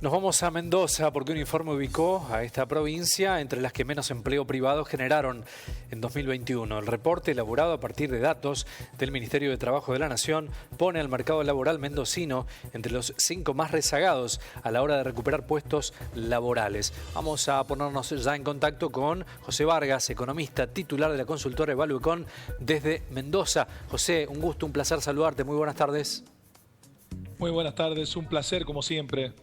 Nos vamos a Mendoza porque un informe ubicó a esta provincia entre las que menos empleo privado generaron en 2021. El reporte, elaborado a partir de datos del Ministerio de Trabajo de la Nación, pone al mercado laboral mendocino entre los 5 más rezagados a la hora de recuperar puestos laborales. Vamos a ponernos ya en contacto con José Vargas, economista titular de la consultora Evaluecon desde Mendoza. José, un gusto, un placer saludarte. Muy buenas tardes. Muy buenas tardes, un placer como siempre.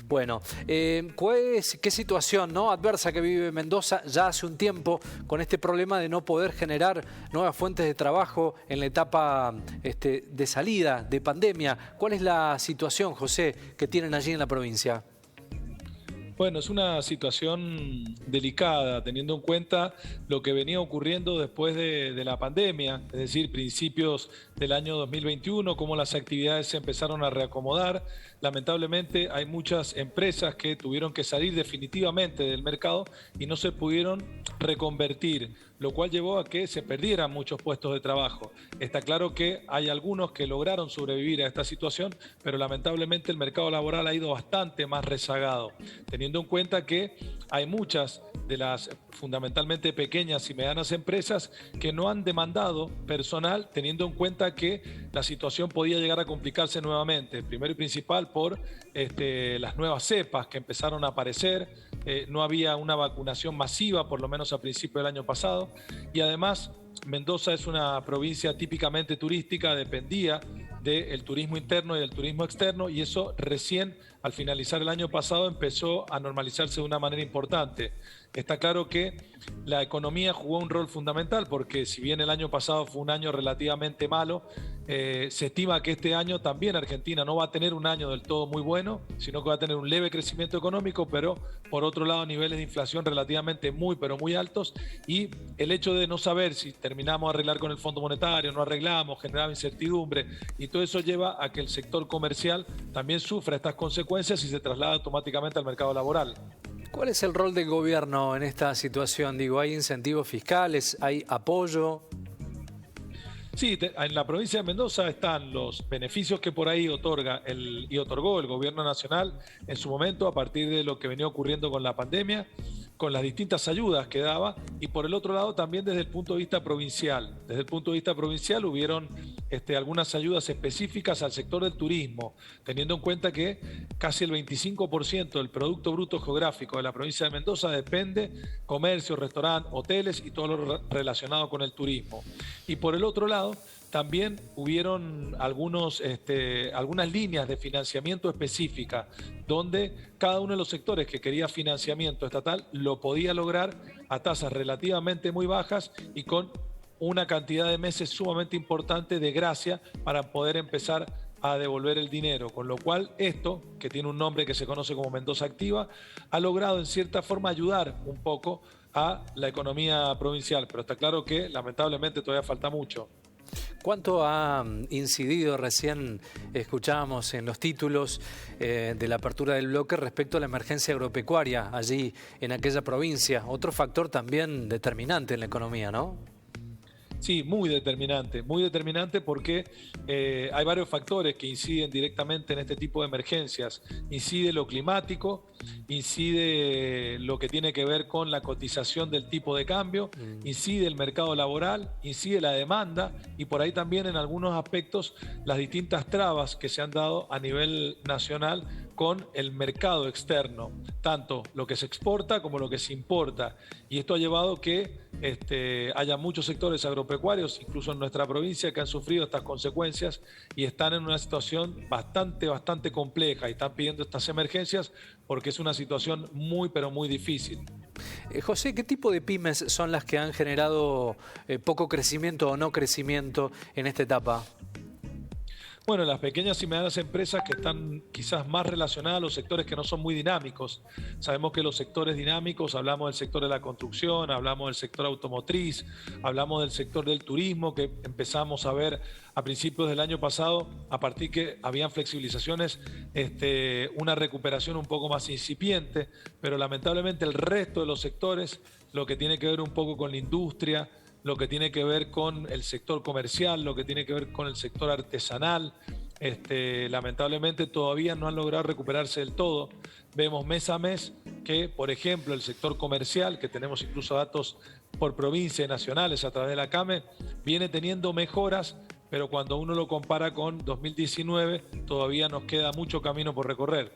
Bueno, ¿qué situación adversa que vive Mendoza ya hace un tiempo con este problema de no poder generar nuevas fuentes de trabajo en la etapa de salida de pandemia? ¿Cuál es la situación, José, que tienen allí en la provincia? Bueno, es una situación delicada, teniendo en cuenta lo que venía ocurriendo después de la pandemia, es decir, principios del año 2021, cómo las actividades se empezaron a reacomodar. Lamentablemente hay muchas empresas que tuvieron que salir definitivamente del mercado y no se pudieron reconvertir, lo cual llevó a que se perdieran muchos puestos de trabajo. Está claro que hay algunos que lograron sobrevivir a esta situación, pero lamentablemente el mercado laboral ha ido bastante más rezagado, teniendo en cuenta que hay muchas de las fundamentalmente pequeñas y medianas empresas que no han demandado personal, teniendo en cuenta que la situación podía llegar a complicarse nuevamente. Primero y principal por las nuevas cepas que empezaron a aparecer, no había una vacunación masiva, por lo menos a principios del año pasado, y además Mendoza es una provincia típicamente turística, dependía del turismo interno y del turismo externo, y eso recién al finalizar el año pasado empezó a normalizarse de una manera importante. Está claro que la economía jugó un rol fundamental porque si bien el año pasado fue un año relativamente malo, se estima que este año también Argentina no va a tener un año del todo muy bueno, sino que va a tener un leve crecimiento económico, pero por otro lado niveles de inflación relativamente muy altos, y el hecho de no saber si terminamos de arreglar con el Fondo Monetario, no arreglamos, generaba incertidumbre, y todo eso lleva a que el sector comercial también sufra estas consecuencias y se traslada automáticamente al mercado laboral. ¿Cuál es el rol del gobierno en esta situación? ¿Hay incentivos fiscales? ¿Hay apoyo? Sí, en la provincia de Mendoza están los beneficios que por ahí otorgó el gobierno nacional en su momento a partir de lo que venía ocurriendo con la pandemia, con las distintas ayudas que daba, y por el otro lado también desde el punto de vista provincial. Desde el punto de vista provincial hubieron algunas ayudas específicas al sector del turismo, teniendo en cuenta que casi el 25% del Producto Bruto Geográfico de la provincia de Mendoza depende comercio, restaurante, hoteles y todo lo relacionado con el turismo. Y por el otro lado, también hubieron algunas líneas de financiamiento específica, donde cada uno de los sectores que quería financiamiento estatal lo podía lograr a tasas relativamente muy bajas y con una cantidad de meses sumamente importante de gracia para poder empezar a devolver el dinero, con lo cual esto, que tiene un nombre que se conoce como Mendoza Activa, ha logrado en cierta forma ayudar un poco a la economía provincial, pero está claro que lamentablemente todavía falta mucho. ¿Cuánto ha incidido, recién escuchábamos en los títulos de la apertura del bloque, respecto a la emergencia agropecuaria allí en aquella provincia? Otro factor también determinante en la economía, ¿no? Sí, muy determinante porque hay varios factores que inciden directamente en este tipo de emergencias. Incide lo climático, incide lo que tiene que ver con la cotización del tipo de cambio, incide el mercado laboral, incide la demanda y por ahí también en algunos aspectos las distintas trabas que se han dado a nivel nacional con el mercado externo, tanto lo que se exporta como lo que se importa. Y esto ha llevado que haya muchos sectores agropecuarios, incluso en nuestra provincia, que han sufrido estas consecuencias y están en una situación bastante compleja y están pidiendo estas emergencias porque es una situación muy difícil. José, ¿qué tipo de pymes son las que han generado poco crecimiento o no crecimiento en esta etapa? Bueno, las pequeñas y medianas empresas que están quizás más relacionadas a los sectores que no son muy dinámicos. Sabemos que los sectores dinámicos, hablamos del sector de la construcción, hablamos del sector automotriz, hablamos del sector del turismo, que empezamos a ver a principios del año pasado, a partir que habían flexibilizaciones, una recuperación un poco más incipiente, pero lamentablemente el resto de los sectores, lo que tiene que ver un poco con la industria, lo que tiene que ver con el sector comercial, lo que tiene que ver con el sector artesanal, lamentablemente todavía no han logrado recuperarse del todo. Vemos mes a mes que, por ejemplo, el sector comercial, que tenemos incluso datos por provincia y nacionales a través de la CAME, viene teniendo mejoras, pero cuando uno lo compara con 2019, todavía nos queda mucho camino por recorrer.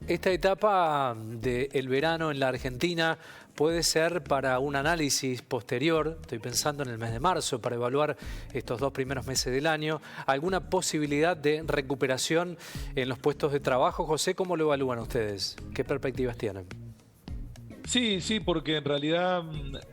Esta etapa del verano en la Argentina puede ser para un análisis posterior, estoy pensando en el mes de marzo, para evaluar estos 2 primeros meses del año. ¿Alguna posibilidad de recuperación en los puestos de trabajo? José, ¿cómo lo evalúan ustedes? ¿Qué perspectivas tienen? Sí, porque en realidad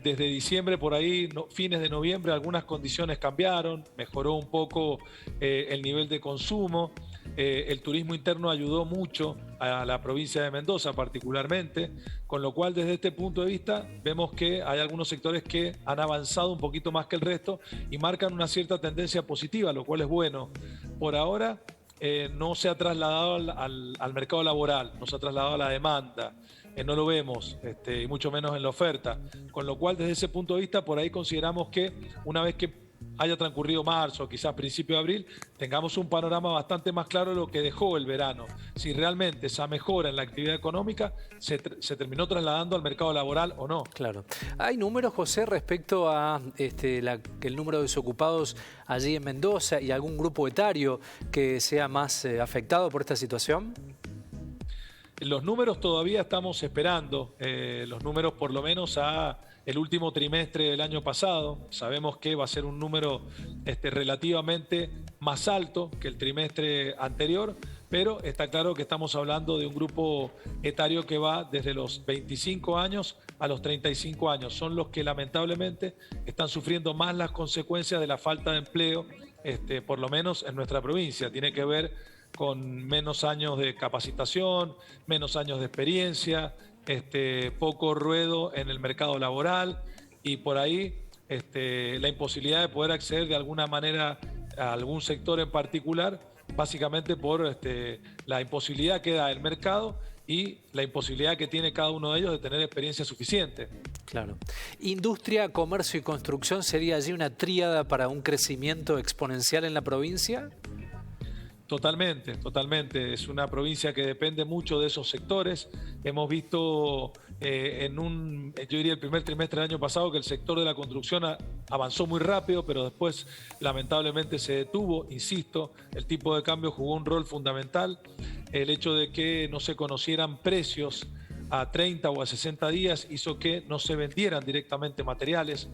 desde diciembre por ahí, fines de noviembre, algunas condiciones cambiaron, mejoró un poco el nivel de consumo. El turismo interno ayudó mucho a la provincia de Mendoza particularmente, con lo cual desde este punto de vista vemos que hay algunos sectores que han avanzado un poquito más que el resto y marcan una cierta tendencia positiva, lo cual es bueno. Por ahora no se ha trasladado al mercado laboral, no se ha trasladado a la demanda, no lo vemos, y mucho menos en la oferta, con lo cual desde ese punto de vista por ahí consideramos que una vez que haya transcurrido marzo, quizás principio de abril, tengamos un panorama bastante más claro de lo que dejó el verano. Si realmente esa mejora en la actividad económica se terminó trasladando al mercado laboral o no. Claro. ¿Hay números, José, respecto a el número de desocupados allí en Mendoza y algún grupo etario que sea más afectado por esta situación? Los números todavía estamos esperando, los números por lo menos a el último trimestre del año pasado. Sabemos que va a ser un número relativamente más alto que el trimestre anterior, pero está claro que estamos hablando de un grupo etario que va desde los 25 años a los 35 años. Son los que lamentablemente están sufriendo más las consecuencias de la falta de empleo, por lo menos en nuestra provincia. Tiene que ver con menos años de capacitación, menos años de experiencia, poco ruedo en el mercado laboral y por ahí la imposibilidad de poder acceder de alguna manera a algún sector en particular, básicamente por la imposibilidad que da el mercado y la imposibilidad que tiene cada uno de ellos de tener experiencia suficiente. Claro. ¿Industria, comercio y construcción sería allí una tríada para un crecimiento exponencial en la provincia? Totalmente. Es una provincia que depende mucho de esos sectores. Hemos visto yo diría el primer trimestre del año pasado que el sector de la construcción avanzó muy rápido, pero después lamentablemente se detuvo. Insisto, el tipo de cambio jugó un rol fundamental. El hecho de que no se conocieran precios a 30 o a 60 días hizo que no se vendieran directamente materiales.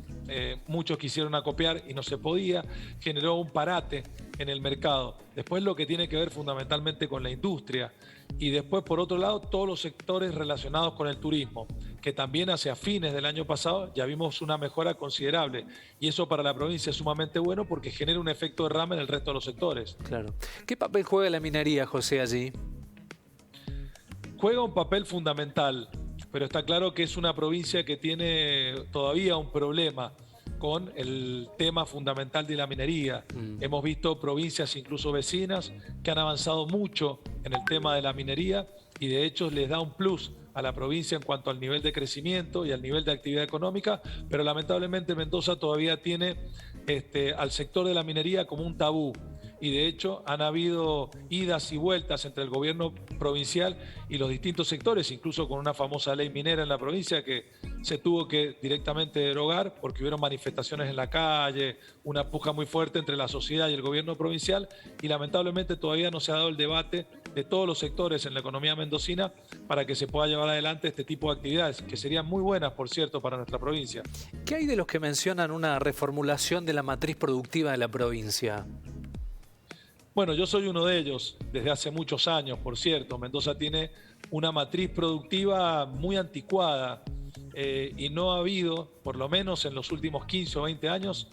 Muchos quisieron acopiar y no se podía, generó un parate en el mercado. Después lo que tiene que ver fundamentalmente con la industria y después por otro lado todos los sectores relacionados con el turismo, que también hacia fines del año pasado ya vimos una mejora considerable y eso para la provincia es sumamente bueno porque genera un efecto derrame en el resto de los sectores. Claro. ¿Qué papel juega la minería, José, allí? Juega un papel fundamental, pero está claro que es una provincia que tiene todavía un problema con el tema fundamental de la minería. Hemos visto provincias incluso vecinas que han avanzado mucho en el tema de la minería y de hecho les da un plus a la provincia en cuanto al nivel de crecimiento y al nivel de actividad económica, pero lamentablemente Mendoza todavía tiene al sector de la minería como un tabú. Y de hecho han habido idas y vueltas entre el gobierno provincial y los distintos sectores, incluso con una famosa ley minera en la provincia que se tuvo que directamente derogar porque hubieron manifestaciones en la calle, una puja muy fuerte entre la sociedad y el gobierno provincial y lamentablemente todavía no se ha dado el debate de todos los sectores en la economía mendocina para que se pueda llevar adelante este tipo de actividades, que serían muy buenas, por cierto, para nuestra provincia. ¿Qué hay de los que mencionan una reformulación de la matriz productiva de la provincia? Bueno, yo soy uno de ellos desde hace muchos años, por cierto. Mendoza tiene una matriz productiva muy anticuada y no ha habido, por lo menos en los últimos 15 o 20 años,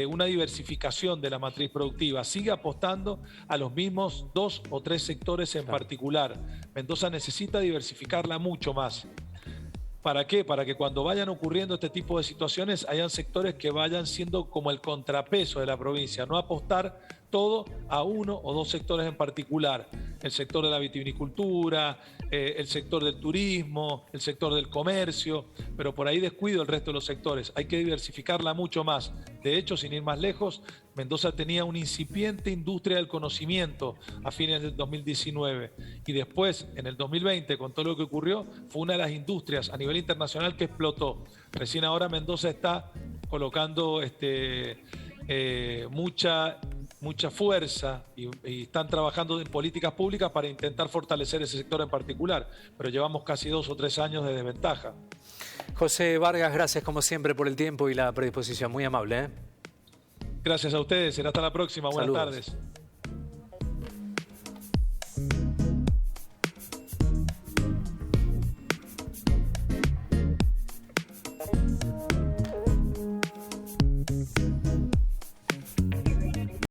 una diversificación de la matriz productiva. Sigue apostando a los mismos 2 o 3 sectores en particular. Mendoza necesita diversificarla mucho más. ¿Para qué? Para que cuando vayan ocurriendo este tipo de situaciones hayan sectores que vayan siendo como el contrapeso de la provincia, no apostar todo a 1 o 2 sectores en particular. El sector de la vitivinicultura, el sector del turismo, el sector del comercio, pero por ahí descuido el resto de los sectores. Hay que diversificarla mucho más. De hecho, sin ir más lejos, Mendoza tenía una incipiente industria del conocimiento a fines del 2019 y después, en el 2020, con todo lo que ocurrió, fue una de las industrias a nivel internacional que explotó. Recién ahora Mendoza está colocando mucha fuerza y están trabajando en políticas públicas para intentar fortalecer ese sector en particular, pero llevamos casi 2 o 3 años de desventaja. José Vargas, gracias como siempre por el tiempo y la predisposición, muy amable. Gracias a ustedes, será hasta la próxima, buenas Saludos. tardes.